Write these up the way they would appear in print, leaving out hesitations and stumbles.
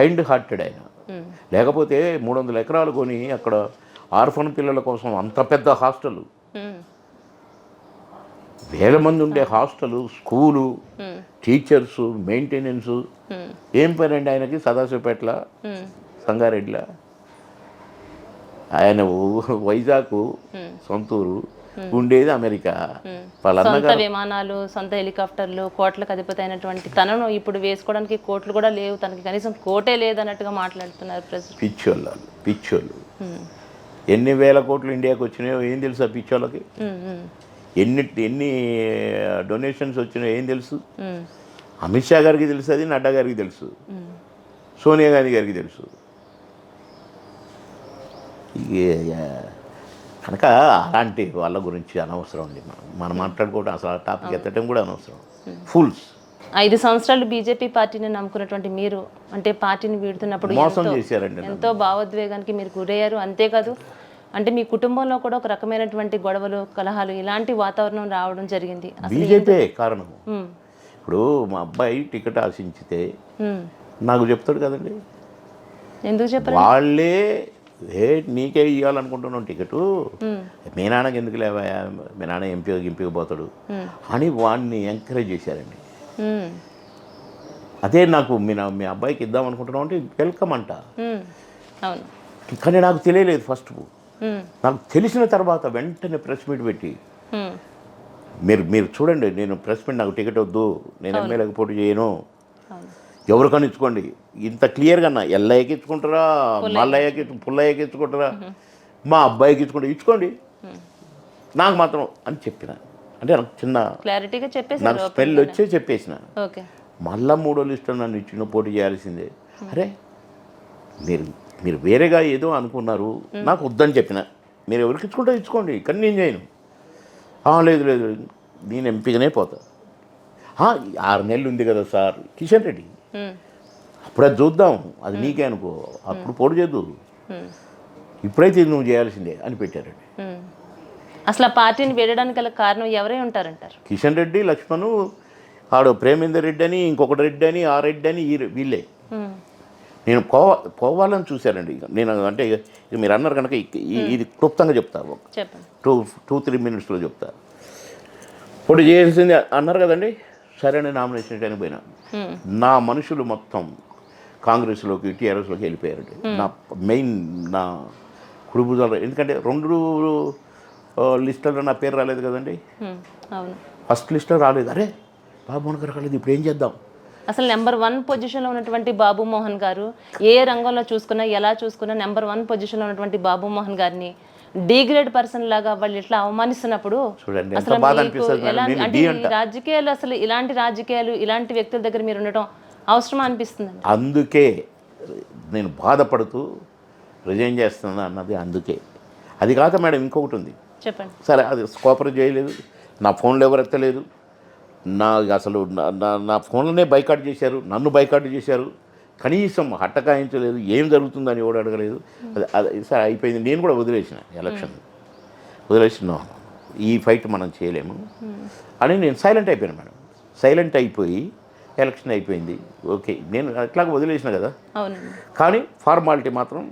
Kind hearted ఆయన. లేకపోతే 300 ఎకరాలు కొని అక్కడ ఆర్ఫన్ పిల్లల కోసం అంత పెద్ద హాస్టల్, వేల మంది ఉండే హాస్టలు, స్కూలు, టీచర్సు, మెయింటెనెన్సు. ఏం పనండి ఆయనకి? సదాశివపేటల, సంగారెడ్డిలో. ఆయన వైజాగ్ సొంతూరు, ఉండేది అమెరికా. సొంత విమానాలు, సొంత హెలికాప్టర్లు, కోట్లకు అధిపతి అయినటువంటి తనను ఇప్పుడు వేసుకోవడానికి కోట్లు కూడా లేవు, తనకి కనీసం కోటే లేదన్నట్టుగా మాట్లాడుతున్నారు ప్రజలు. పిచ్చోళ్ళు ఎన్ని వేల కోట్లు ఇండియాకి వచ్చినాయో ఏం తెలుసు ఆ పిచ్చోళ్ళకి? ఎన్ని డొనేషన్స్ వచ్చినాయో ఏం తెలుసు? అమిత్ షా గారికి తెలుసు, అది నడ్డా గారికి తెలుసు, సోనియా గాంధీ గారికి తెలుసు. కనుక అలాంటి వాళ్ళ గురించి అనవసరం అండి. మనం మాట్లాడుకోవడం, అసలు ఆ టాపిక్ ఎత్తడం కూడా అనవసరం. ఫుల్స్. 5 సంవత్సరాలు బీజేపీ పార్టీని నమ్ముకున్నటువంటి మీరు, అంటే పార్టీని వీడుతున్నప్పుడు మోసం చేశారండి, ఎంతో భావోద్వేగానికి మీరు గురయ్యారు. అంతేకాదు, అంటే మీ కుటుంబంలో కూడా ఒక రకమైనటువంటి గొడవలు, కలహాలు, ఇలాంటి వాతావరణం రావడం జరిగింది. బీజేపీ కారణం. ఇప్పుడు మా అబ్బాయి టికెట్ ఆశించితే నాకు చెప్తాడు కదండి. ఎందుకు చెప్పారు? వాళ్ళే నీకే ఇవ్వాలనుకుంటున్నాం టికెటు, మీ నాన్నకి ఎందుకు లేవా, మీ నాన్న ఎంపీకి పోతాడు అని వాడిని ఎంకరేజ్ చేశారండి. అదే నాకు మీ అబ్బాయికి ఇద్దాం అనుకుంటున్నాం అంటే వెల్కమ్ అంట. కానీ నాకు తెలియలేదు ఫస్ట్. నాకు తెలిసిన తర్వాత వెంటనే ప్రెస్ మీట్ పెట్టి, మీరు చూడండి, నేను ప్రెస్ మీట్, నాకు టికెట్ వద్దు, నేను ఎమ్మెల్యేకి పోటీ చేయను, ఎవరికైనా ఇచ్చుకోండి, ఇంత క్లియర్గా నా ఎల్లయ్యకి ఇచ్చుకుంటారా, మల్లయ్యకి, పుల్లయ్యకి ఇచ్చుకుంటారా, మా అబ్బాయికి ఇచ్చుకోండి, నాకు మాత్రం అని చెప్పిన. అంటే నాకు చిన్న క్లారిటీగా చెప్పేసి, నాకు స్పెల్ వచ్చే చెప్పేసిన. మళ్ళా 3వ లిస్టులో నన్ను ఇచ్చిన పోటీ చేయాల్సిందే. అరే మీరు వేరేగా ఏదో అనుకున్నారు, నాకు వద్దని చెప్పిన. మీరు ఎవరికి ఇచ్చుకోండి, కానీ నేను చేయను. లేదు నేను ఎంపీగానే పోతా. 6 నెలలు ఉంది కదా సార్ కిషన్ రెడ్డి, అప్పుడు అది చూద్దాం, అది నీకే అనుకో, అప్పుడు పోటీ చేద్దు, ఇప్పుడైతే నువ్వు చేయాల్సిందే అని పెట్టారండి. అసలు ఆ పార్టీని వేయడానికి గల కారణం ఎవరై ఉంటారంటారు? కిషన్ రెడ్డి, లక్ష్మణు, ఆడు ప్రేమేందర్ రెడ్డి అని, ఇంకొకటి రెడ్డి అని, ఆ రెడ్డి అని, వీళ్ళే. నేను పోవాలని చూశానండి. నేను అంటే మీరు అన్నారు కనుక ఇది క్లుప్తంగా చెప్తాను, 2-3 మినిట్స్లో చెప్తా. పోటీ చేయాల్సింది అన్నారు కదండి, సరే అని నామినేషన్ చేయడానికి పోయినా. నా మనుషులు మొత్తం కాంగ్రెస్లోకి, టీఆర్ఎస్లోకి వెళ్ళిపోయారండి. నా కుడుబుజాలు, ఎందుకంటే 2 లిస్టుల్లో నా పేరు రాలేదు కదండి. ఫస్ట్ లిస్ట్లో రాలేదు. అరే బాబు మోహన్ గారు రాలేదు, ఇప్పుడు ఏం చేద్దాం? అసలు నెంబర్ 1 పొజిషన్లో ఉన్నటువంటి బాబు మోహన్ గారు, ఏ రంగంలో చూసుకున్నా, ఎలా చూసుకున్నా నెంబర్ 1 పొజిషన్లో ఉన్నటువంటి బాబు మోహన్ గారిని డిగ్రేడ్ పర్సన్ లాగా వాళ్ళు ఇట్లా అవమానిస్తున్నప్పుడు రాజకీయాలు, అసలు ఇలాంటి రాజకీయాలు, ఇలాంటి వ్యక్తుల దగ్గర మీరు ఉండటం అవసరమా అనిపిస్తుంది? అందుకే నేను బాధపడుతూ రిజైన్ చేస్తున్నా అన్నది. అందుకే. అది కాక మేడం ఇంకొకటి ఉంది, చెప్పండి. సరే, అది కోఆపరేట్ చేయలేదు, నా ఫోన్లో ఎవరు ఎత్తలేదు, అసలు నా ఫోన్లోనే బైకాట్ చేశారు, నన్ను బైకాట్ చేశారు, కనీసం హట్టకాయించలేదు, ఏం జరుగుతుందని ఎవడు అడగలేదు. అది సరే అయిపోయింది, నేను కూడా వదిలేసిన, ఎలక్షన్ వదిలేసిన, ఈ ఫైట్ మనం చేయలేము అని నేను సైలెంట్ అయిపోయాను మేడం. సైలెంట్ అయిపోయి ఎలక్షన్ అయిపోయింది, ఓకే, నేను అట్లాగ వదిలేసిన కదా. కానీ ఫార్మాలిటీ మాత్రం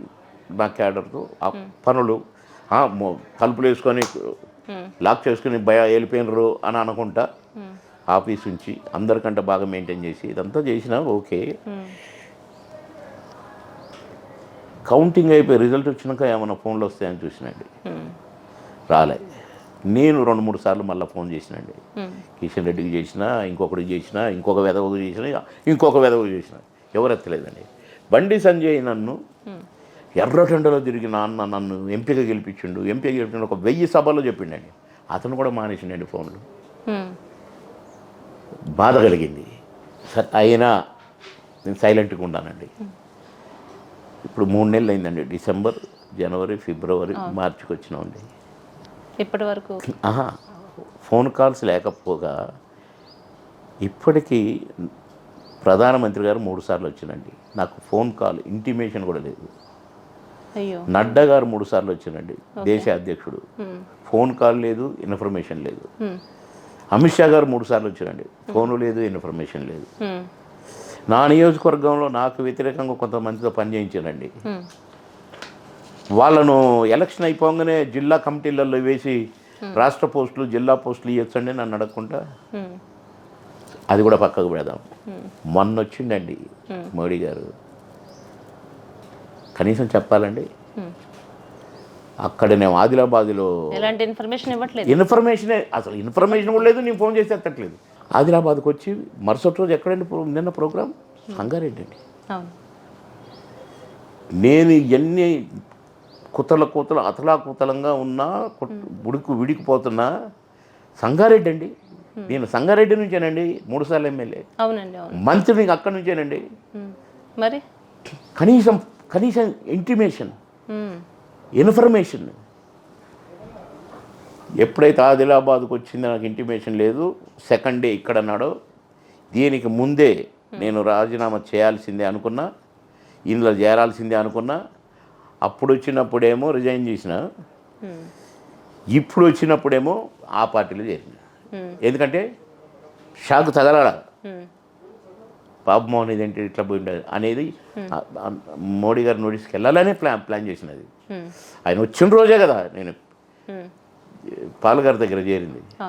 నా క్యాడర్తో ఆ పనులు, తలుపులు వేసుకొని లాక్ చేసుకుని వెళ్ళిపోయినరు అని అనుకుంటా ఆఫీస్ నుంచి అందరికంటే బాగా మెయింటైన్ చేసి ఇదంతా చేసినా ఓకే. కౌంటింగ్ అయిపోయి రిజల్ట్ వచ్చినాక ఏమైనా ఫోన్లు వస్తాయని చూసినండి, రాలే. నేను 2-3 సార్లు మళ్ళీ ఫోన్ చేసినండి. కిషన్ రెడ్డికి చేసినా, ఇంకొకటికి చేసినా, ఇంకొక వెధవకు చేసినా, ఎవరు ఎత్తలేదండి. బండి సంజయ్ నన్ను ఎర్రటెండలో తిరిగి నన్ను ఎంపీగా గెలిపించిండు, ఒక 1000 సభల్లో చెప్పిండండి. అతను కూడా మానేసిండండి ఫోన్లు. బాధ కలిగింది. సరే అయినా నేను సైలెంట్గా ఉన్నానండి. ఇప్పుడు 3 నెలలు అయిందండి. డిసెంబర్, జనవరి, ఫిబ్రవరి, మార్చికి వచ్చినామండి. ఇప్పటి వరకు ఫోన్ కాల్స్ లేకపోగా ఇప్పటికీ ప్రధానమంత్రి గారు 3 సార్లు వచ్చినండి, నాకు ఫోన్ కాల్ ఇంటిమేషన్ కూడా లేదు. నడ్డా గారు 3 సార్లు వచ్చినండి, దేశ అధ్యక్షుడు, ఫోన్ కాల్ లేదు, ఇన్ఫర్మేషన్ లేదు. అమిత్ షా గారు 3 సార్లు వచ్చారండి, ఫోను లేదు, ఇన్ఫర్మేషన్ లేదు. నా నియోజకవర్గంలో నాకు వ్యతిరేకంగా కొంతమందితో పనిచేయించానండి. వాళ్ళను ఎలక్షన్ అయిపోగానే జిల్లా కమిటీలలో వేసి రాష్ట్ర పోస్టులు జిల్లా పోస్టులు ఇవ్వచ్చండి నన్ను అడగకుండా. అది కూడా పక్కకు పెడదాం. మొన్న వచ్చిండండి మోడీ గారు, కనీసం చెప్పాలండి. అక్కడ నేను ఆదిలాబాద్లో ఎలాంటి ఇన్ఫర్మేషన్ ఇవ్వట్లేదు. ఇన్ఫర్మేషనే, అసలు ఇన్ఫర్మేషన్ కూడా లేదు. నేను ఫోన్ చేసి ఎత్తట్లేదు. ఆదిలాబాద్కి వచ్చి మరుసటి రోజు ఎక్కడండి నిన్న ప్రోగ్రాం సంగారెడ్డి అండి. అవును. నేను ఎన్ని కుతల అతలాకుతలంగా ఉన్నా, విడికిపోతున్నా, సంగారెడ్డి అండి. నేను సంగారెడ్డి నుంచేనండి 3 సార్లు ఎమ్మెల్యే. అవునండి. అవును. మంత్రిని అక్కడి నుంచేనండి. మరి కనీసం ఇంటిమేషన్, ఇన్ఫర్మేషన్ ఎప్పుడైతే ఆదిలాబాద్కు వచ్చిందో నాకు ఇంటిమేషన్ లేదు. సెకండ్ డే ఇక్కడ అన్నాడో, దీనికి ముందే నేను రాజీనామా చేయాల్సిందే అనుకున్నా, ఇందులో చేరాల్సిందే అనుకున్నా. అప్పుడు వచ్చినప్పుడేమో రిజైన్ చేసిన, ఇప్పుడు వచ్చినప్పుడేమో ఆ పార్టీలో చేరిన. ఎందుకంటే షాక్ తగలాల, బాబుమోహన్ ఇదేంటి ఇట్లా పోయింది అనేది మోడీ గారి నోటీస్కి వెళ్ళాలనే ప్లాన్ చేసినది. ఆయన వచ్చిన రోజే కదా నేను పాల్గారి దగ్గర చేరింది.